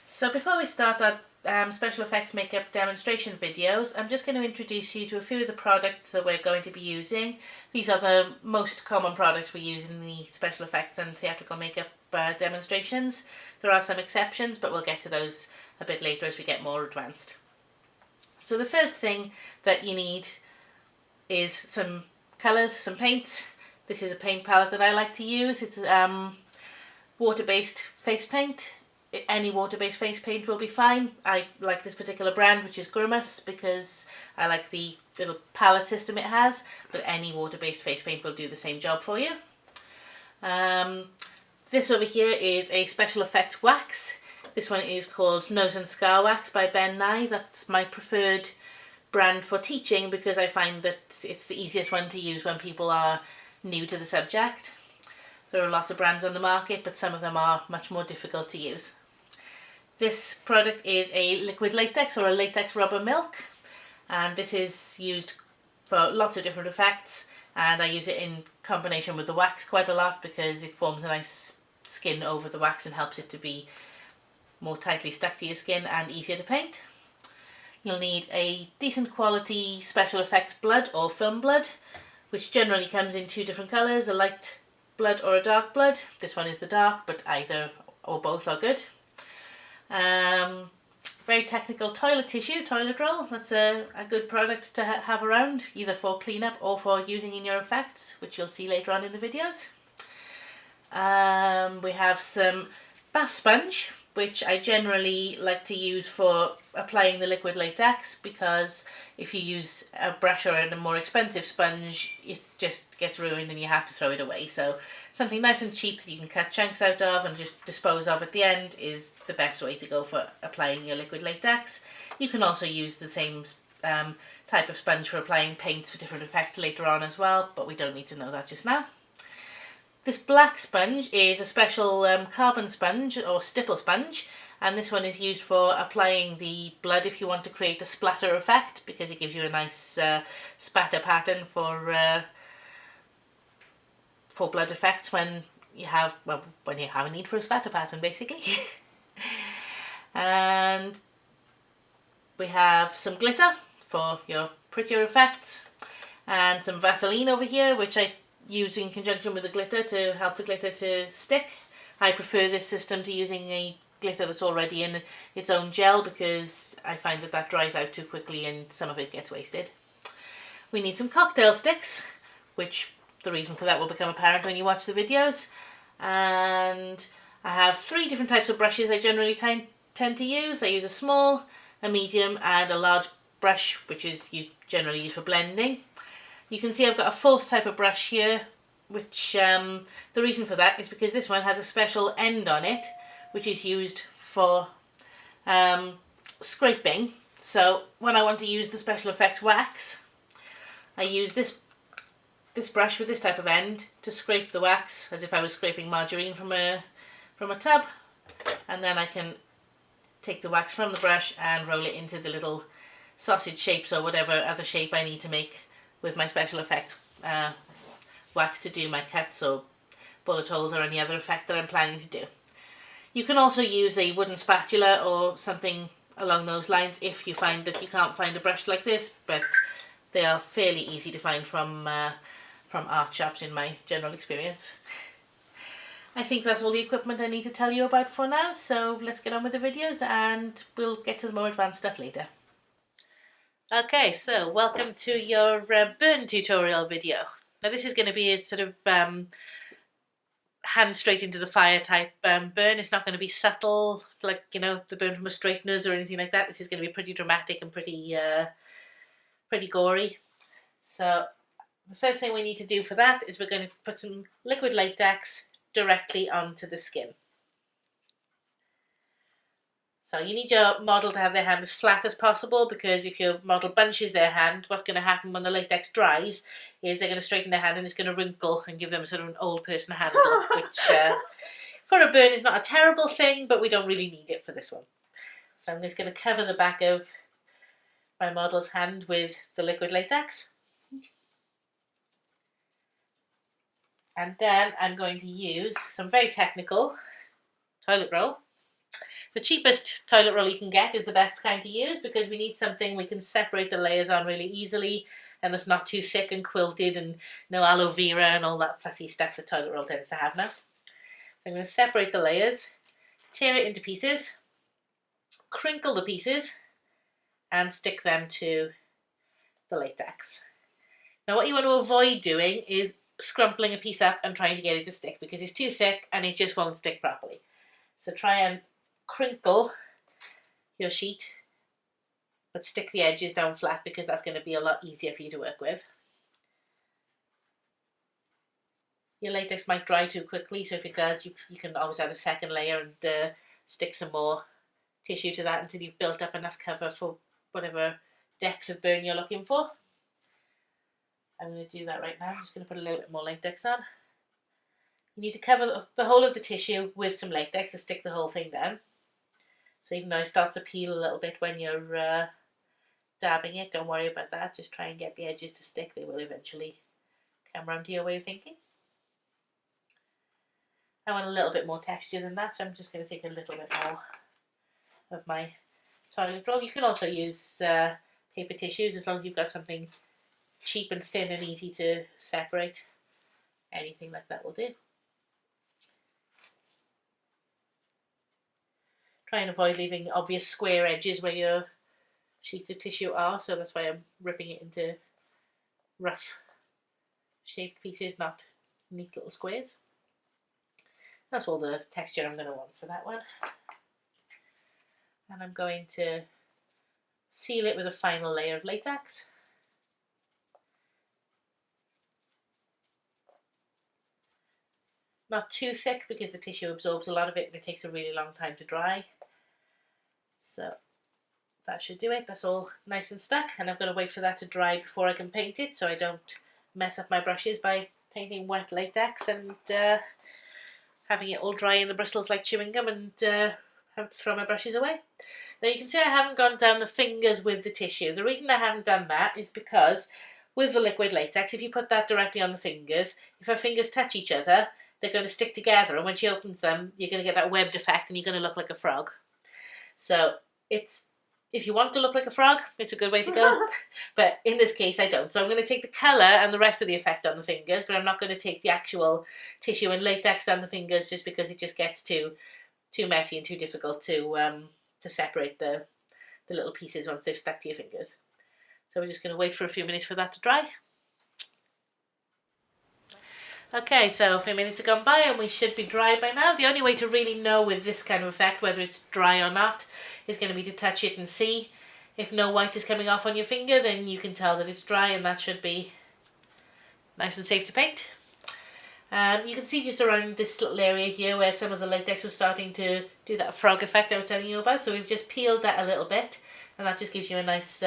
So before we start our special effects makeup demonstration videos, I'm just going to introduce you to a few of the products that we're going to be using. These are the most common products we use in the special effects and theatrical makeup demonstrations. There are some exceptions, but we'll get to those a bit later as we get more advanced. So the first thing that you need is some colours, some paints. This is a paint palette that I like to use. It's water-based face paint. Any water-based face paint will be fine. I like this particular brand, which is Grimace, because I like the little palette system it has, but any water-based face paint will do the same job for you. This over here is a special effects wax. This one is called Nose and Scar Wax by Ben Nye. That's my preferred brand for teaching because I find that it's the easiest one to use when people are new to the subject. There are lots of brands on the market, but some of them are much more difficult to use. This product is a liquid latex or a latex rubber milk, and this is used for lots of different effects, and I use it in combination with the wax quite a lot because it forms a nice skin over the wax and helps it to be more tightly stuck to your skin and easier to paint. You'll need a decent quality special effects blood or film blood, which generally comes in two different colours, a light blood or a dark blood. This one is the dark, but either or both are good. Very technical toilet tissue, toilet roll. That's a good product to have around, either for cleanup or for using in your effects, which you'll see later on in the videos. We have some bath sponge, which I generally like to use for applying the liquid latex, because if you use a brush or a more expensive sponge, it just gets ruined and you have to throw it away. So something nice and cheap that you can cut chunks out of and just dispose of at the end is the best way to go for applying your liquid latex. You can also use the same type of sponge for applying paints for different effects later on as well, but we don't need to know that just now. This black sponge is a special carbon sponge or stipple sponge, and this one is used for applying the blood if you want to create a splatter effect, because it gives you a nice spatter pattern for blood effects when you have a need for a spatter pattern, basically. And we have some glitter for your prettier effects, and some Vaseline over here, which I use in conjunction with the glitter to help the glitter to stick. I prefer this system to using a glitter that's already in its own gel, because I find that dries out too quickly and some of it gets wasted. We need some cocktail sticks, which the reason for that will become apparent when you watch the videos. And I have three different types of brushes I generally tend to use. I use a small, a medium and a large brush, which is generally used for blending. You can see I've got a fourth type of brush here, which the reason for that is because this one has a special end on it, which is used for scraping. So when I want to use the special effects wax, I use this brush with this type of end to scrape the wax as if I was scraping margarine from a tub, and then I can take the wax from the brush and roll it into the little sausage shapes or whatever other shape I need to make with my special effects wax to do my cuts or bullet holes or any other effect that I'm planning to do. You can also use a wooden spatula or something along those lines if you find that you can't find a brush like this, but they are fairly easy to find from art shops in my general experience. I think that's all the equipment I need to tell you about for now, so let's get on with the videos and we'll get to the more advanced stuff later. Okay, so welcome to your burn tutorial video. Now this is going to be a sort of hand straight into the fire type burn. It's not going to be subtle like, you know, the burn from a straighteners or anything like that. This is going to be pretty dramatic and pretty gory. So the first thing we need to do for that is we're going to put some liquid latex directly onto the skin. So you need your model to have their hand as flat as possible, because if your model bunches their hand, what's going to happen when the latex dries is they're going to straighten their hand and it's going to wrinkle and give them sort of an old person hand look, which for a burn is not a terrible thing, but we don't really need it for this one. So I'm just going to cover the back of my model's hand with the liquid latex. And then I'm going to use some very technical toilet roll The cheapest toilet roll you can get is the best kind to use, because we need something we can separate the layers on really easily, and it's not too thick and quilted and no aloe vera and all that fussy stuff the toilet roll tends to have now. So I'm going to separate the layers, tear it into pieces, crinkle the pieces, and stick them to the latex. Now what you want to avoid doing is scrumpling a piece up and trying to get it to stick, because it's too thick and it just won't stick properly. So try and crinkle your sheet, but stick the edges down flat, because that's going to be a lot easier for you to work with. Your latex might dry too quickly, so if it does, you can always add a second layer and stick some more tissue to that until you've built up enough cover for whatever depth of burn you're looking for. I'm going to do that right now. I'm just going to put a little bit more latex on. You need to cover the whole of the tissue with some latex to stick the whole thing down. So even though it starts to peel a little bit when you're dabbing it, don't worry about that. Just try and get the edges to stick. They will eventually come around to your way of thinking. I want a little bit more texture than that, so I'm just going to take a little bit more of my toilet roll. You can also use paper tissues, as long as you've got something cheap and thin and easy to separate. Anything like that will do. Try and avoid leaving obvious square edges where your sheets of tissue are, so that's why I'm ripping it into rough shaped pieces, not neat little squares. That's all the texture I'm going to want for that one. And I'm going to seal it with a final layer of latex. Not too thick, because the tissue absorbs a lot of it and it takes a really long time to dry. So that should do it. That's all nice and stuck, and I've got to wait for that to dry before I can paint it, so I don't mess up my brushes by painting wet latex and having it all dry in the bristles like chewing gum and have to throw my brushes away. Now you can see I haven't gone down the fingers with the tissue. The reason I haven't done that is because with the liquid latex, if you put that directly on the fingers, if her fingers touch each other, they're going to stick together, and when she opens them, you're going to get that webbed effect and you're going to look like a frog. So if you want to look like a frog, it's a good way to go. But in this case, I don't. So I'm going to take the colour and the rest of the effect on the fingers, but I'm not going to take the actual tissue and latex down the fingers, just because it just gets too messy and too difficult to separate the little pieces once they've stuck to your fingers. So we're just going to wait for a few minutes for that to dry. Okay, so a few minutes have gone by and we should be dry by now. The only way to really know with this kind of effect whether it's dry or not is going to be to touch it and see. If no white is coming off on your finger, then you can tell that it's dry, and that should be nice and safe to paint. You can see just around this little area here where some of the latex was starting to do that frog effect I was telling you about. So we've just peeled that a little bit, and that just gives you a nice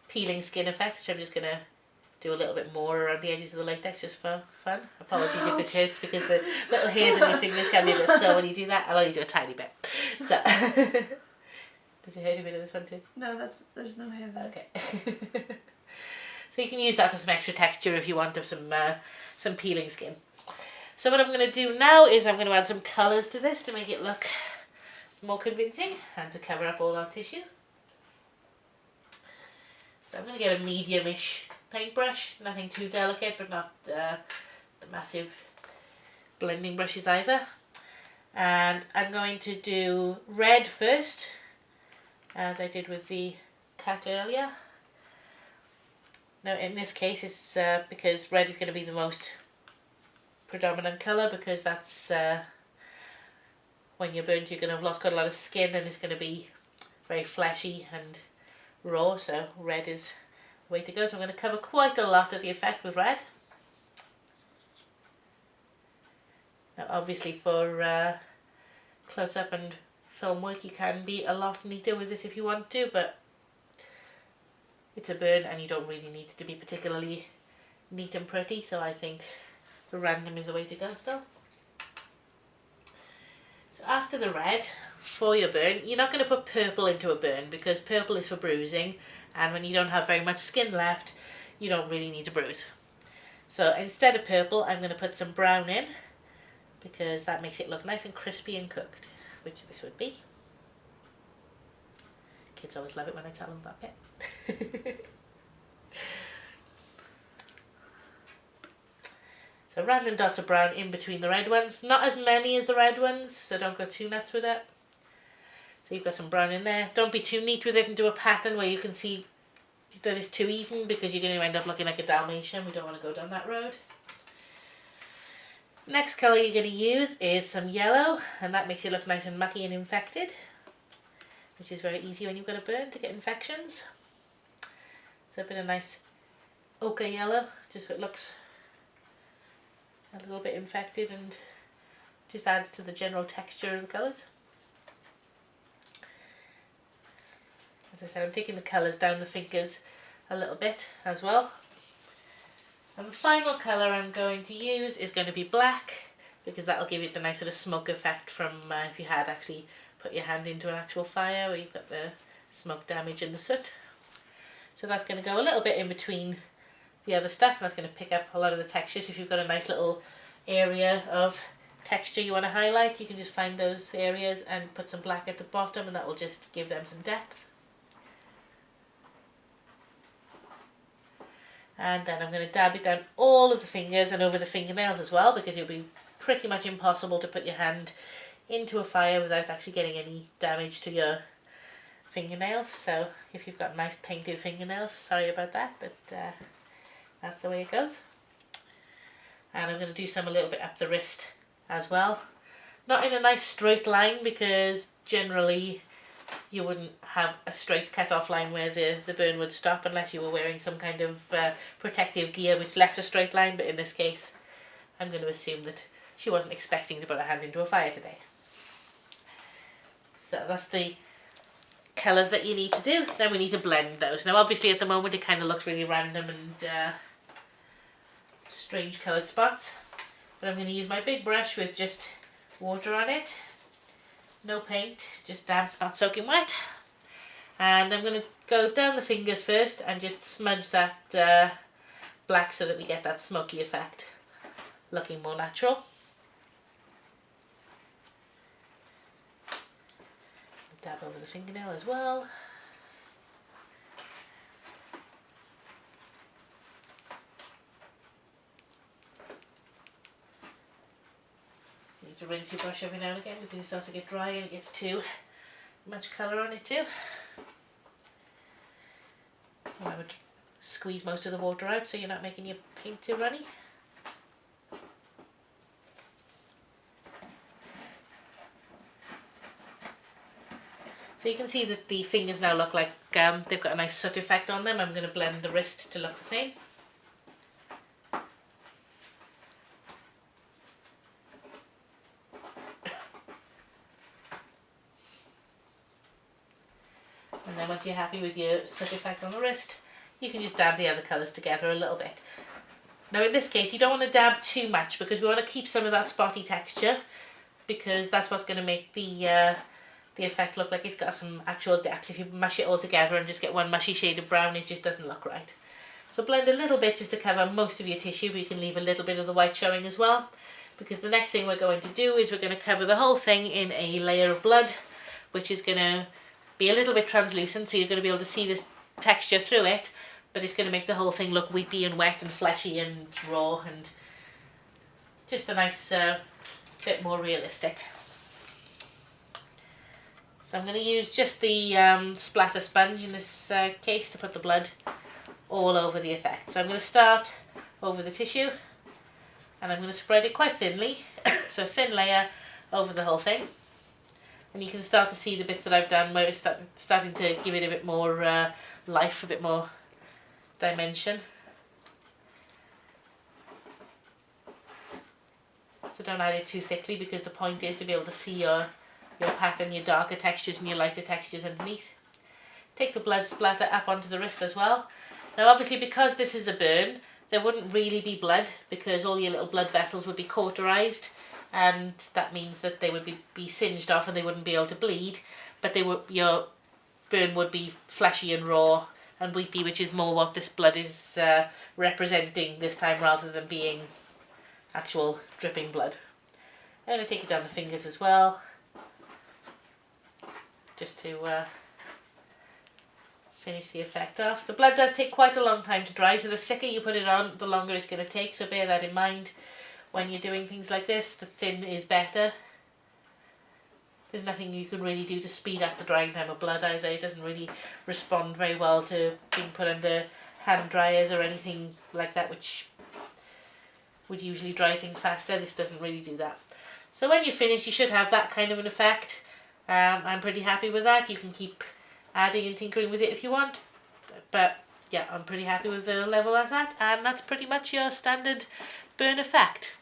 peeling skin effect, which I'm just going to do a little bit more around the edges of the latex just for fun. Apologies if this hurts, because the little hairs on your fingers can be a bit sore when you do that. I'll only do a tiny bit. So, does it hurt a bit of this one too? No, there's no hair there. Okay. So you can use that for some extra texture if you want, of some peeling skin. So what I'm going to do now is I'm going to add some colours to this to make it look more convincing and to cover up all our tissue. So I'm going to get a medium-ish paintbrush, nothing too delicate, but not the massive blending brushes either. And I'm going to do red first, as I did with the cat earlier. Now in this case it's because red is going to be the most predominant colour, because that's when you're burnt, you're going to have lost quite a lot of skin and it's going to be very fleshy and raw, so red is the way to go. So I'm going to cover quite a lot of the effect with red. Now obviously for close-up and film work you can be a lot neater with this if you want to, but it's a burn and you don't really need it to be particularly neat and pretty, so I think the random is the way to go still. So after the red, for your burn, you're not going to put purple into a burn, because purple is for bruising, and when you don't have very much skin left, you don't really need to bruise. So instead of purple, I'm going to put some brown in, because that makes it look nice and crispy and cooked, which this would be. Kids always love it when I tell them that bit. So random dots of brown in between the red ones. Not as many as the red ones, so don't go too nuts with it. So you've got some brown in there. Don't be too neat with it and do a pattern where you can see that it's too even, because you're going to end up looking like a Dalmatian. We don't want to go down that road. Next colour you're going to use is some yellow, and that makes you look nice and mucky and infected, which is very easy when you've got a burn to get infections. So a bit of nice ochre yellow, just so it looks a little bit infected and just adds to the general texture of the colours. As I said, I'm taking the colours down the fingers a little bit as well. And the final colour I'm going to use is going to be black, because that'll give it the nice sort of smoke effect from if you had actually put your hand into an actual fire where you've got the smoke damage and the soot. So that's going to go a little bit in between the other stuff, and that's going to pick up a lot of the textures. If you've got a nice little area of texture you want to highlight, you can just find those areas and put some black at the bottom, and that will just give them some depth. And then I'm going to dab it down all of the fingers and over the fingernails as well, because it'll be pretty much impossible to put your hand into a fire without actually getting any damage to your fingernails. So if you've got nice painted fingernails, sorry about that, but that's the way it goes. And I'm going to do some a little bit up the wrist as well. Not in a nice straight line, because generally you wouldn't have a straight cut off line where the burn would stop unless you were wearing some kind of protective gear which left a straight line, but in this case I'm going to assume that she wasn't expecting to put her hand into a fire today. So that's the colours that you need to do. Then we need to blend those. Now obviously at the moment it kind of looks really random and strange coloured spots, but I'm going to use my big brush with just water on it. No paint, just damp, not soaking wet. And I'm going to go down the fingers first and just smudge that black so that we get that smoky effect, looking more natural. Dab over the fingernail as well. You need to rinse your brush every now and again because it starts to get dry and it gets too much colour on it too. And I would squeeze most of the water out so you're not making your paint too runny. So you can see that the fingers now look like they've got a nice soot effect on them. I'm going to blend the wrist to look the same. And then once you're happy with your soot effect on the wrist, you can just dab the other colours together a little bit. Now in this case you don't want to dab too much because we want to keep some of that spotty texture, because that's what's going to make the effect look like it's got some actual depth. If you mush it all together and just get one mushy shade of brown, it just doesn't look right. So blend a little bit just to cover most of your tissue, but you can leave a little bit of the white showing as well, because the next thing we're going to do is we're going to cover the whole thing in a layer of blood, which is going to be a little bit translucent, so you're going to be able to see this texture through it, but it's going to make the whole thing look weepy and wet and fleshy and raw and just a nice bit more realistic. So I'm going to use just the splatter sponge in this case to put the blood all over the effect. So I'm going to start over the tissue and I'm going to spread it quite thinly, so a thin layer over the whole thing. And you can start to see the bits that I've done where it's starting to give it a bit more life, a bit more dimension. So don't add it too thickly, because the point is to be able to see your pattern, your darker textures and your lighter textures underneath. Take the blood splatter up onto the wrist as well. Now obviously because this is a burn, there wouldn't really be blood because all your little blood vessels would be cauterized, and that means that they would be singed off and they wouldn't be able to bleed, but your burn would be fleshy and raw and weepy, which is more what this blood is representing this time rather than being actual dripping blood. I'm going to take it down the fingers as well, just to finish the effect off. The blood does take quite a long time to dry, so the thicker you put it on, the longer it's going to take, so bear that in mind when you're doing things like this. The thin is better. There's nothing you can really do to speed up the drying time of blood either. It doesn't really respond very well to being put under hand dryers or anything like that, which would usually dry things faster. This doesn't really do that. So when you finish, you should have that kind of an effect. I'm pretty happy with that. You can keep adding and tinkering with it if you want, but yeah, I'm pretty happy with the level that's at, and that's pretty much your standard burn effect.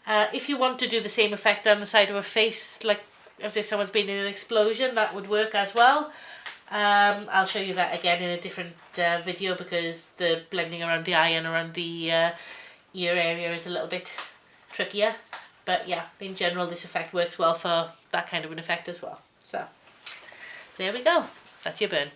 If you want to do the same effect on the side of a face, like as if someone's been in an explosion, that would work as well. I'll show you that again in a different video, because the blending around the eye and around the ear area is a little bit trickier. But yeah, in general, this effect works well for that kind of an effect as well. So there we go. That's your burn.